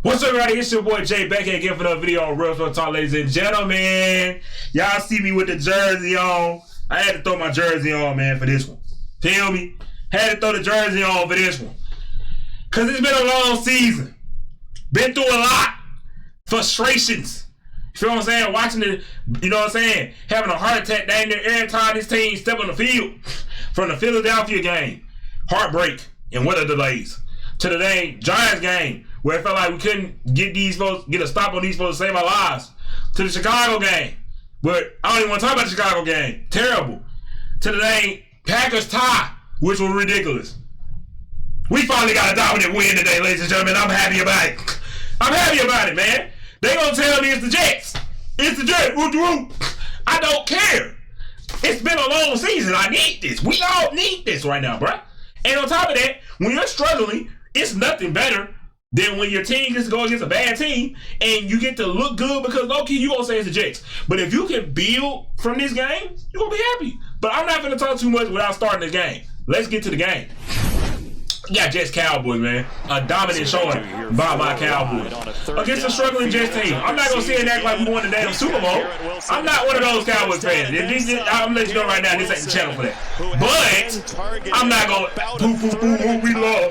What's up, everybody? It's your boy Jay back here again for another video on Real Talk, ladies and gentlemen. Y'all see me with the jersey on. I had to throw my jersey on, man, for this one. Feel me? Had to throw the jersey on for this one. Because it's been a long season. Been through a lot. Frustrations. You feel what I'm saying? Watching it, you know what I'm saying? Having a heart attack down there every time this team step on the field. From the Philadelphia game. Heartbreak and weather delays. To the dang Giants game, where it felt like we couldn't get a stop on these folks to save our lives. To the Chicago game, where I don't even want to talk about the Chicago game. Terrible. To the dang Packers tie, which was ridiculous. We finally got a dominant win today, ladies and gentlemen. I'm happy about it. I'm happy about it, man. They gonna tell me it's the Jets. It's the Jets. I don't care. It's been a long season. I need this. We all need this right now, bruh. And on top of that, when you're struggling, it's nothing better than when your team gets to go against a bad team and you get to look good because low-key you gonna say it's the Jets. But if you can build from this game, you're gonna be happy. But I'm not gonna talk too much without starting this game. Let's get to the game. Yeah, Jets Cowboys, man. A dominant showing by my Cowboys against a struggling Jets team. I'm not gonna sit and act like we won the damn Super Bowl. I'm not one of those Cowboys fans. I'm gonna let you know right now, this ain't the channel for that. But I'm not gonna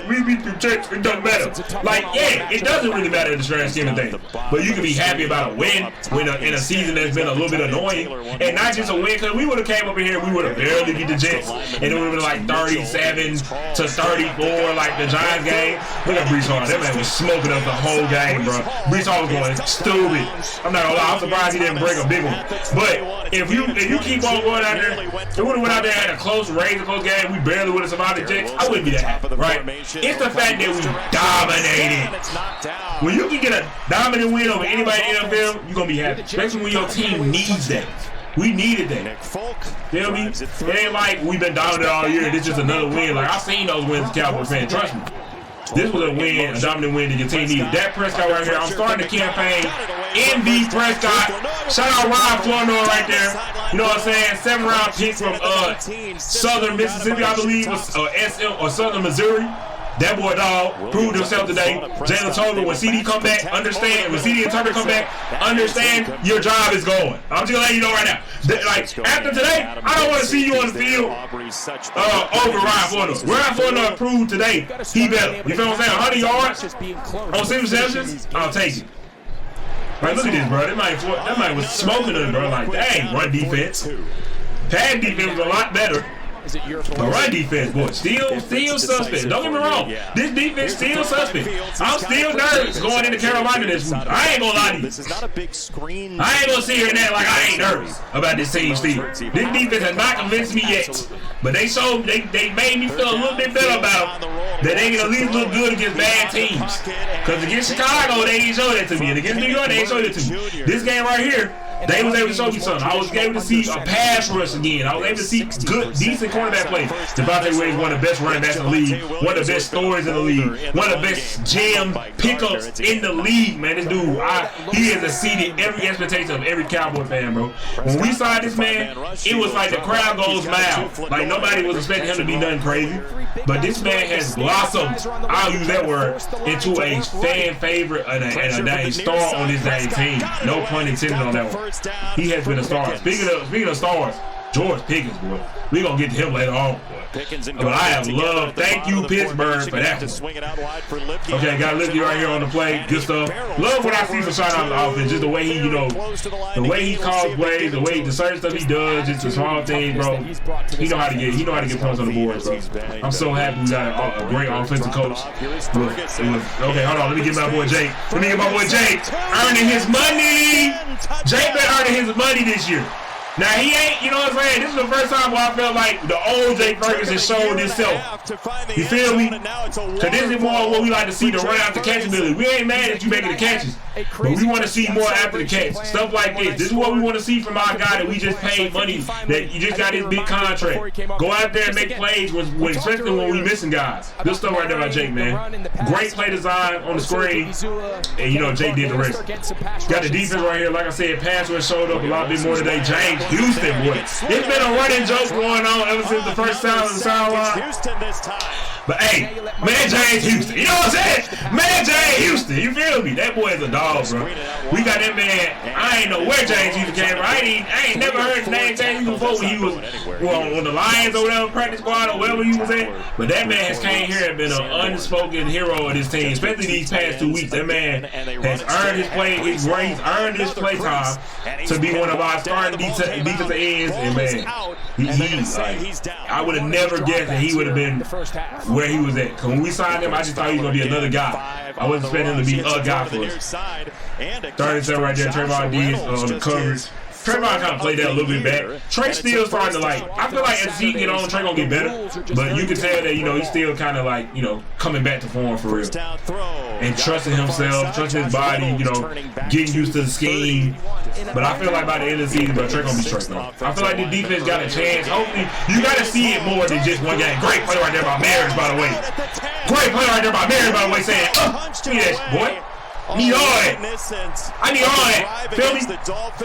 we beat the Jets. It doesn't matter. Like, yeah, it doesn't really matter in the grand scheme of things. But you can be happy about a win in a season that's been a little bit annoying, and not just a win because we would have came up in here, we would have barely beat the Jets, and it would have been like 37 to 34. Like the Giants game. Look at Breece Hall. That man was smoking up the whole game, bro. Breece Hall was going stupid. I'm not gonna lie. I'm surprised he didn't break a big one. But if you keep on going out there, if we would have went out there and had a close game, we barely would have survived the Jets. I wouldn't be that happy, right? It's the fact that we dominated. When you can get a dominant win over anybody in the NFL, you're gonna be happy. Especially when your team needs that. We needed that. Feel me? It ain't like we've been dominant all year. This is just another win. Like, I've seen those wins, Cowboys fan. Trust me. This was a win, a dominant win that your team needed. Dak Prescott right here. I'm starting the campaign. MV Prescott. Shout out Ryan Flournoy right there. You know what I'm saying? 7th-round pick from Southern Mississippi, I believe, or Southern Missouri. That boy dog proved himself today. Jalen told him when CD come back, understand. When CD and Tucker come back, understand your job is going. I'm just gonna let you know right now. Like after today, I don't want to see you on the field over Ryan Flournoy. Ryan Flournoy proved today he better. You feel what I'm saying? 100 yards on 6 receptions. I'll take it. Right, look at this, bro. That man was smoking us, bro. Like, dang, run defense. Pad defense was a lot better. But run defense, boy, still suspect. Don't get me wrong. This defense still suspect. I'm still nervous going into Carolina this week. I ain't gonna lie to you. I ain't gonna sit here and act like I ain't nervous about this team still. This defense has not convinced me yet. But they showed, they made me feel a little bit better about them. That they can at least look good against bad teams. Because against Chicago, they didn't show that to me. And against New York, they didn't show that to me. This game right here, they was able to show me something. I was able to see a pass rush again. I was able to see good, decent cornerback play. Devontae Williams, one of the best running backs in the league. One of the best stories in the league. One of the best jam pickups in the league, man. This dude, he has exceeded every expectation of every Cowboy fan, bro. When we saw this man, it was like the crowd goes wild. Like nobody was expecting him to be nothing crazy. But this man has blossomed, I'll use that word, into a fan favorite and a star on this dang team. No pun intended on that one. He has been a star. Speaking of stars, George Pickens, boy. We're going to get to him later on, boy. But I have loved, thank you, Pittsburgh, for that one. Okay, got Lipke right here on the play. Good stuff. Love what I see from Sean on the offense. Just the way he, the way he calls plays, the certain stuff he does, just the small things, bro. He know how to get points on the board, bro. I'm so happy we got a great offensive coach. Okay, hold on. Let me get my boy Jake. Earning his money. Jake been earning his money this year. Now, he ain't, you know what I'm saying? This is the first time where I felt like the old Jake Ferguson showed himself. You feel me? Because this is more what we like to see, the run after catch ability. We ain't mad at you making the catches, but we want to see more after the catch. Stuff like this. This is what we want to see from our guy that we just paid money, that you just got his big contract. Go out there and make plays, especially when we missing guys. Good stuff right there by Jake, man. Great play design on the screen, and Jake did the rest. Got the defense right here. Like I said, pass rush showed up a lot bit more today. James Houston, boy. It's been a running joke going on ever since the first sound of the sideline. But hey, man, James Houston. You know what I'm saying? Man, James Houston. You feel me? That boy is a dog, bro. We got that man. I ain't know where James Houston came from. I ain't never heard his name James Houston before when he was on the Lions or whatever, practice squad or wherever he was at. But that man has came here and been an unspoken hero of this team, especially these past 2 weeks. That man has earned his play. He's earned his play time to be one of our starting defensive ends. And man, I would have never guessed that he would have been where he was at. Because when we signed him, I just thought he was going to be another guy. I wasn't expecting him to be a guy for us. 37 right there, Trayvon Diggs on the coverage. Trayvon kind of played that a little bit back. Trey still starting to I feel like as the season get on, Trey gonna get better. But you can tell that, he's still kind of coming back to form for real. And trusting himself, trusting his body, getting used to the scheme. But I feel like by the end of the season, Trey gonna be straight though. I feel like the defense got a chance. Hopefully, you gotta see it more than just one game. Great play right there by Marriage, by the way. Great play right there by Marriage, by the way, saying, give me that, boy. I need all that. Feel me?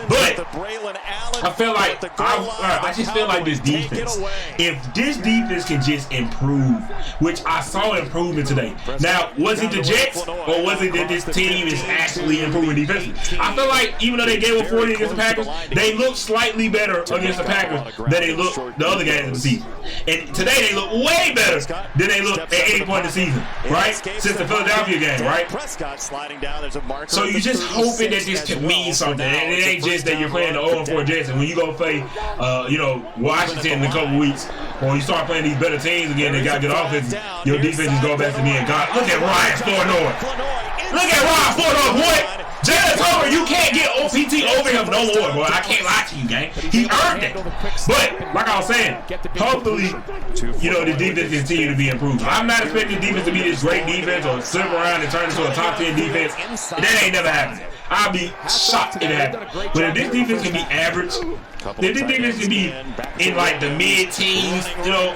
But I feel like I just feel like this defense. If this defense can just improve, which I saw improvement today. Now, was it the Jets or was it that this team is actually improving defensively? I feel like even though they gave up 40 against the Packers, they look slightly better against the Packers than they look the other games of the season. And today they look way better than they look at any point in the season, right? Since the Philadelphia game, right? So you're just hoping that this can mean something, and it ain't just that you're playing the 0-4 Jets, and when you go play, Washington in a couple weeks, or you start playing these better teams again, they got good offense, your defense is going back to being God. Look at Ryan Flournoy. Look at Ryan Flournoy, boy. Jalen Tolbert, you can't get OPT over him no more, boy. I can't lie to you, gang. He earned it. But, like I was saying, hopefully, the defense continue to be improved. I'm not expecting the defense to be this great defense or slip around and turn into a top 10 defense. That ain't never happening. I'll be shocked if it happens. But if this defense can be average, if this defense can be in the mid-teens,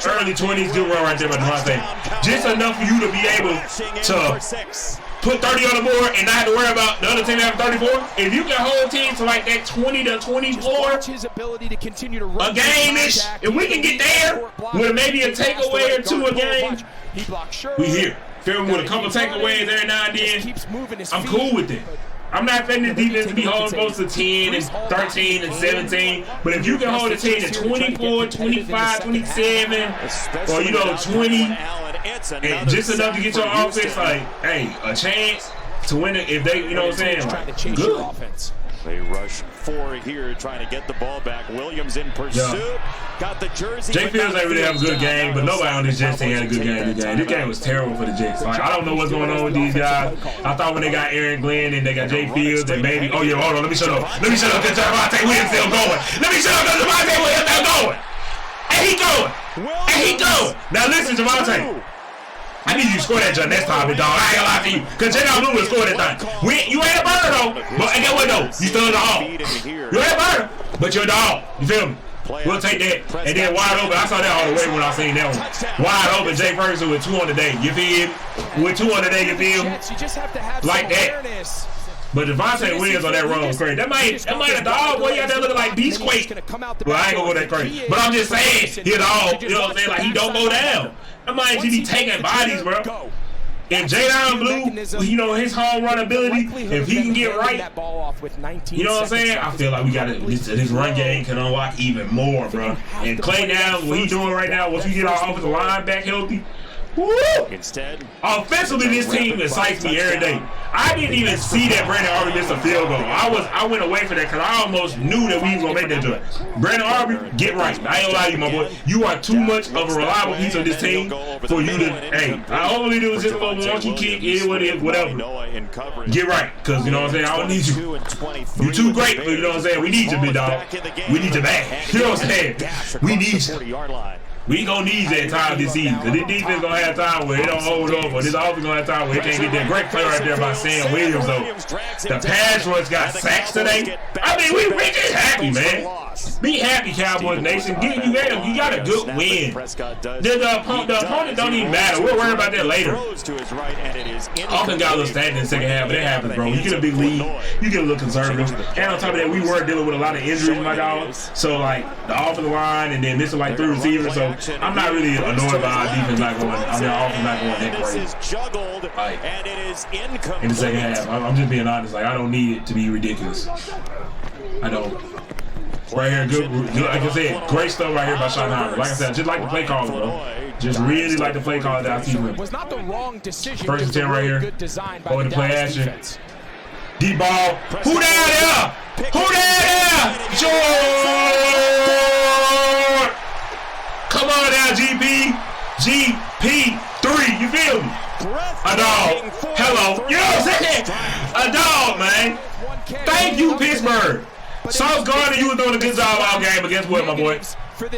early 20s, good run right there by Devontae. Just enough for you to be able to put 30 on the board and not have to worry about the other team having 34. If you can hold teams to that 20 to 24 a game-ish, if we can get there with maybe a takeaway or two a game, we here. Feel me? With a couple takeaways every now and then, I'm cool with it. I'm not expecting the defense to be holding folks to 10 and 13 and 17, but if you can hold a team to 24, 25, 27, or 20, and just enough to get your offense, a chance to win it if they, what I'm saying, good. They rush 4 here, trying to get the ball back. Williams in pursuit. Yeah. Got the jersey. Jay Fields ain't really have a good game, but nobody on this Jets team had a good game today. This game was terrible for the Jets. I don't know what's going on with these guys. I thought when they got Aaron Glenn and they got Jay Fields that maybe, hold on, let me shut up. Let me shut up because Javonte Williams still going. Let me shut up because Javonte Williams still going. And he going. And he going. Now listen, Javonte. I need you to score that jump next time, big dog. I ain't gonna lie to you. Because J.L. Blue will score that thing. You ain't a burner, though. But and guess what, though? You still a dog. You ain't a burner, but you're a dog. You feel me? We'll take that. And then wide open. I saw that all the way when I seen that one. Wide open, Jay Ferguson with 2 on the day. You feel me? With 2 on the day, you feel me? Like that. But Devontae Williams on that run was crazy. That might a dog, boy. You out there looking like Beastquake. Well, I ain't gonna go that crazy. But I'm just saying, he a dog. You know what I'm saying? Like, he don't go down. That might just be taking bodies, bro. And J.L. Blue, his home run ability, if he can get right, you know what I'm saying? I feel like we got this run game can unlock even more, bro. And Clay Downs, what he doing right now, once we get our offensive line back healthy, woo! Instead, offensively, this team excites me every day. I didn't even see that Brandon Aubrey missed a field goal. I went away from that because I almost knew that we was gonna make that jump. Brandon Aubrey, get right. I ain't gonna lie to you, my boy. You are too much of a reliable piece of this team for you to. Hey, I only do is just a little wonky kick, whatever. Get right, because you know what I'm saying. I don't need you. You too great, but you know what I'm saying. We need you, big dog. We need you back. You know what I'm saying. We need you. We gonna need that time this season. Cause this defense gonna have time where it don't hold up, or this offense gonna have time where it can't get that great play right there by Sam Williams though. The pass rush got sacks today. I mean, we just happy, man. Be happy, Cowboys Nation. You got a good win. The opponent don't even matter. We'll worry about that later. Offense got a little stagnant in the second half, but that happens, bro. You get a big lead, you get a little conservative. And on top of that, we were dealing with a lot of injuries, my dog. So like the offensive line and then missing like 3 receivers. So I'm not really annoyed by our defense not going. I mean, our offense not going that great. Like, in the second half, I'm just being honest. Like, I don't need it to be ridiculous. I don't. Right here, good. Like I said, great stuff right here by Schottenheimer. Like I said, just like the play call, bro. Just really like the play call that I see with. Was not the wrong decision. First and 10 right here. Over the play action. Deep ball. Who down there? Who down there? George! Come on now, GP. GP3. You feel me? A dog. Hello. You know what I'm saying? A dog, man. Thank you, Pittsburgh. Sauce Gardner, you were doing a good job all game, but guess what, my boy?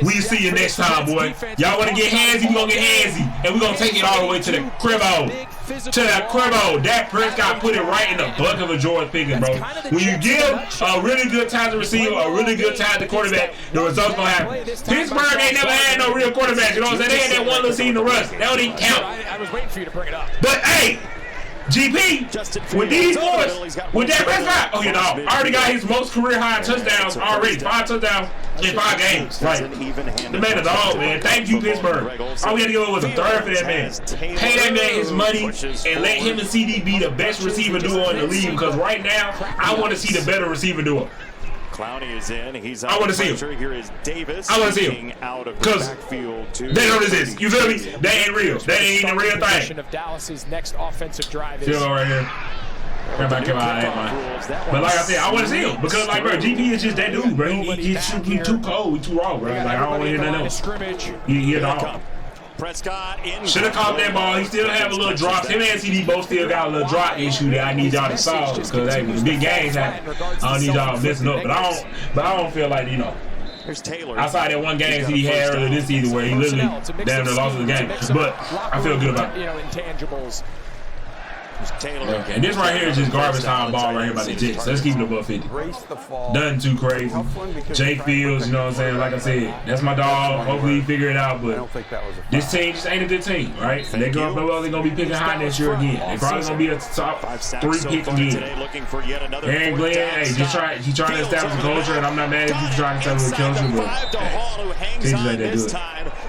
We see you next time, boy. Y'all want to get handsy, we going to get handsy. And we're going to take it all the way to the cribbo. To the cribbo. Dak Prescott put it right in the buck of a George Pickens, bro. When you give a really good talented receiver, a really good talented quarterback, the results going to happen. Pittsburgh ain't never had no real quarterback. You know what I'm saying? They had that one little season to rush. That don't even count. I was waiting for you to bring it up. But, hey. GP, with these boys, with that Prescott, oh, you know, already got his most career high touchdowns already. 5 touchdowns in 5 games. Like, the man is all, man. Thank you, Pittsburgh. All we had to go was a third for that man. Pay that man his money and let him and CD be the best receiver duo in the league, because right now, I want to see the better receiver duo. Clowney is in. He's I want to see him. Here is Davis. I want to see him. Because they know this is. You feel me? That ain't real. That ain't even a real thing. Of Dallas's next offensive drive is right here. Everybody come out of that, man. But like I said, I want to see him. Because, like, bro, GP is just that dude, bro. He too cold. He too raw, bro. Like, I don't want to hear nothing else. He a dog. Prescott in. Should have caught that ball. He still have a little drop. Him and CD both still got a little drop issue that I need y'all to solve. Because, hey, when the big games happen, I don't need y'all messing up. But I don't feel like, you know. Here's Taylor. Outside that one game CD had earlier this season where he literally damn near lost the game. But I feel good about it. You know, intangibles. Taylor. Okay. And this right here is just garbage time ball right here by the Jets. Let's keep it above 50. Nothing too crazy. Jake Fields, you know what I'm saying? Like I said, that's my dog. Hopefully he figure it out. But this team just ain't a good team, right? And they're going to be picking high next year again. They're probably going to be a top 3 pick again. Aaron Glenn, hey, he's trying to establish a culture, and I'm not mad at you trying to establish a culture, but hey, things like that do it.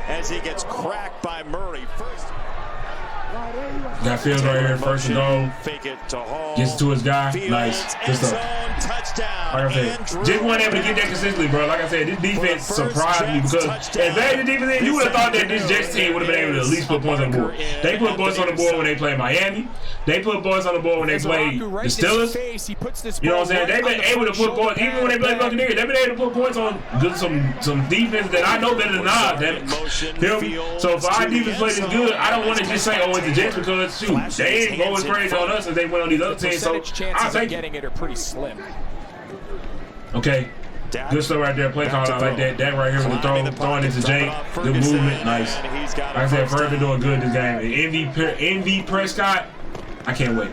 As he gets cracked by Murray. Got Fields right here, first and goal. Gets to his guy. Nice. Good stuff. Like I said, just weren't able to get that consistently, bro. Like I said, this defense surprised me because as bad as the defense is, you would have thought that this Jets team would have been able to at least put points on the board. They put points on the board when they played Miami. They put points on the board when they played the Steelers. You know what I'm saying? They've been able to put points, even when they played Buccaneers, they've been able to put points on some defense that I know better than ours. Feel me? So if our defense plays this good, I don't want to just say, oh, it's the Jets because, shoot, they ain't going crazy on us if they went on these other teams. So I'll take it. Are pretty slim. Okay. Good stuff right there. Play call. I like that. That right here with the throwing into Jake. Good movement. Nice. Like I said, Further doing good this game. MV Prescott. I can't wait.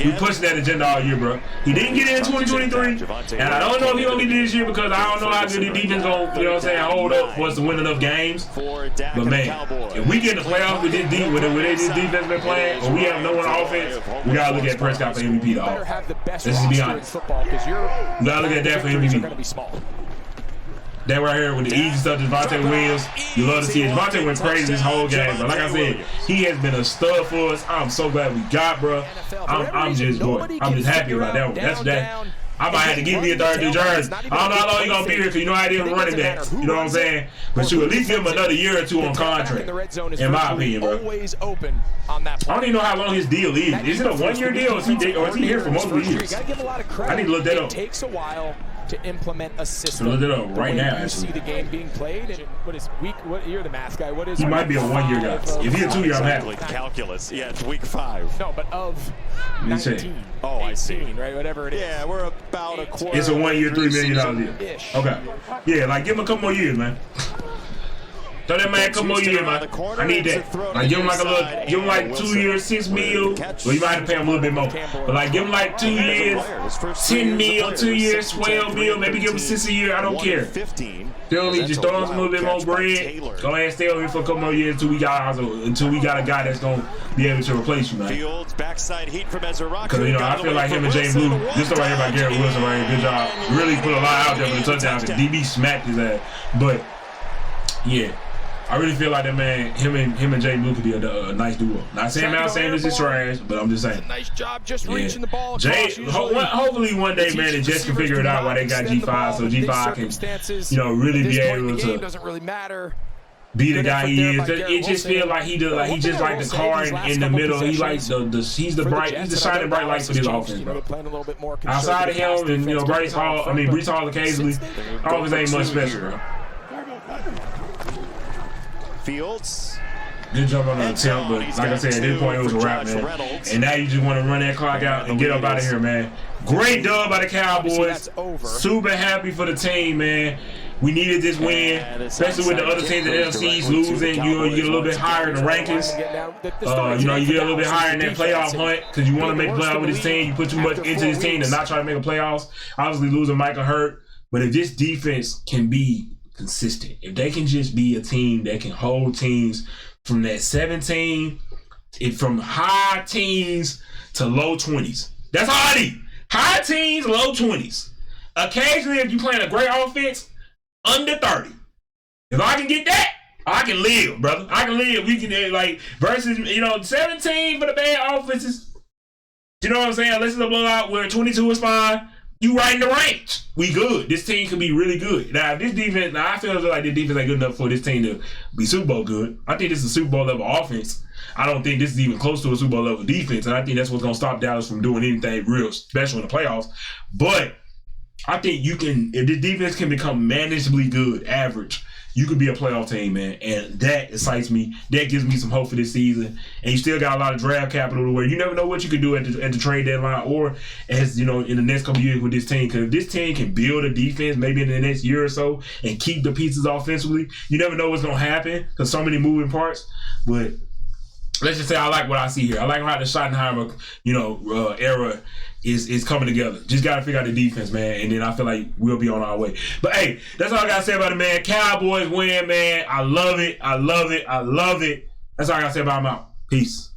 We pushing that agenda all year, bro. He didn't get it in 2023, and I don't know if he's going to get it this year because I don't know how good the defense going to, you know what I'm saying, hold up for us to win enough games. But, man, if we get in the playoffs with this defense been playing, or we have no one on offense, we got to look at Prescott for MVP, dog. Let's just be honest. We got to look at that for MVP. That right here with the easy stuff, Devontae Williams. You love to see it. Devontae went crazy this whole game, but like I said, he has been a stud for us. I'm so glad we got, bro. I'm just happy about that one. That's that. I might have to give me a third New Jersey. I don't know how long he's going to be here because you know how they do running backs. You know what I'm saying? But you at least give him another year or two on contract, in my opinion, bro. I don't even know how long his deal is. Is it a 1-year deal or is he here for multiple years? I need to look that up. It takes a while to implement a system. Look it up right now. You see the game being played. And what is week? What you're the math guy? What is? He might be a 1-year guy. If he's a 2-year, I'm happy. Calculus. Yeah, it's week 5. No, but of 19. Oh, I see. Right, whatever it is. Yeah, we're about a quarter. It's a 1-year, $3 million deal. Okay. Yeah, like give him a couple more years, man. Throw that man a couple more years, man. I need that. Like give him like a little, give him like 2 years, $6 million. Well, you might have to pay him a little bit more. But like give him like 2 years, $10 million, 2 years, $12 million. Maybe give him $6 a year. I don't care. Feel me? Just throw him a little bit more bread. Go ahead and stay over here for a couple more years until we got a guy that's gonna be able to replace you, man. Because you know I feel like him and Jay Blue. This stuff right here by Garrett Wilson right here. Good job. Really put a lot out there for the touchdowns. DB smacked his ass. But yeah. I really feel like that man, him and Jay Blue could be a nice duo. Not saying Mount Sanders is trash, but I'm just saying. Nice job just reaching the ball. Jay, hopefully one day, man, the Jets can figure it out why they got G5, so G5 can, really be able to. Doesn't really matter. Be the guy he is. It just feels like he just like the car in the middle. He likes he's the shining bright light for this offense, bro. Outside of him and Breece Hall occasionally, offense ain't much special, bro. Fields. Good job on the attempt, but like I said, at this point it was a wrap, man. And now you just want to run that clock out and get up out of here, man. Great dub by the Cowboys. Super happy for the team, man. We needed this win, especially with the other teams in the NFC's losing. You get a little bit higher in the rankings. You get a little bit higher in that playoff hunt because you want to make a playoff with this team. You put too much into this team to not try to make a playoffs. Obviously, losing Michael hurt, but if this defense can be consistent, if they can just be a team that can hold teams from that 17, from high teens to low 20s. That's all I need. High teens, low 20s. Occasionally, if you're playing a great offense, under 30. If I can get that, I can live, brother. I can live. We can, versus, 17 for the bad offenses. You know what I'm saying? Unless it's a blowout where 22 is fine, you right in the range. We good. This team can be really good. Now, this defense, I feel like this defense ain't good enough for this team to be Super Bowl good. I think this is a Super Bowl level offense. I don't think this is even close to a Super Bowl level defense, and I think that's what's going to stop Dallas from doing anything real special in the playoffs. But I think you can, if the defense can become manageably good, average, you could be a playoff team, man. And that excites me. That gives me some hope for this season. And you still got a lot of draft capital to where you never know what you could do at the trade deadline or in the next couple of years with this team. Because if this team can build a defense maybe in the next year or so and keep the pieces offensively, you never know what's going to happen because so many moving parts. But let's just say I like what I see here. I like how the Schottenheimer, era is coming together. Just got to figure out the defense, man, and then I feel like we'll be on our way. But, hey, that's all I got to say about it, man. Cowboys win, man. I love it. I love it. I love it. That's all I got to say about them out. Peace.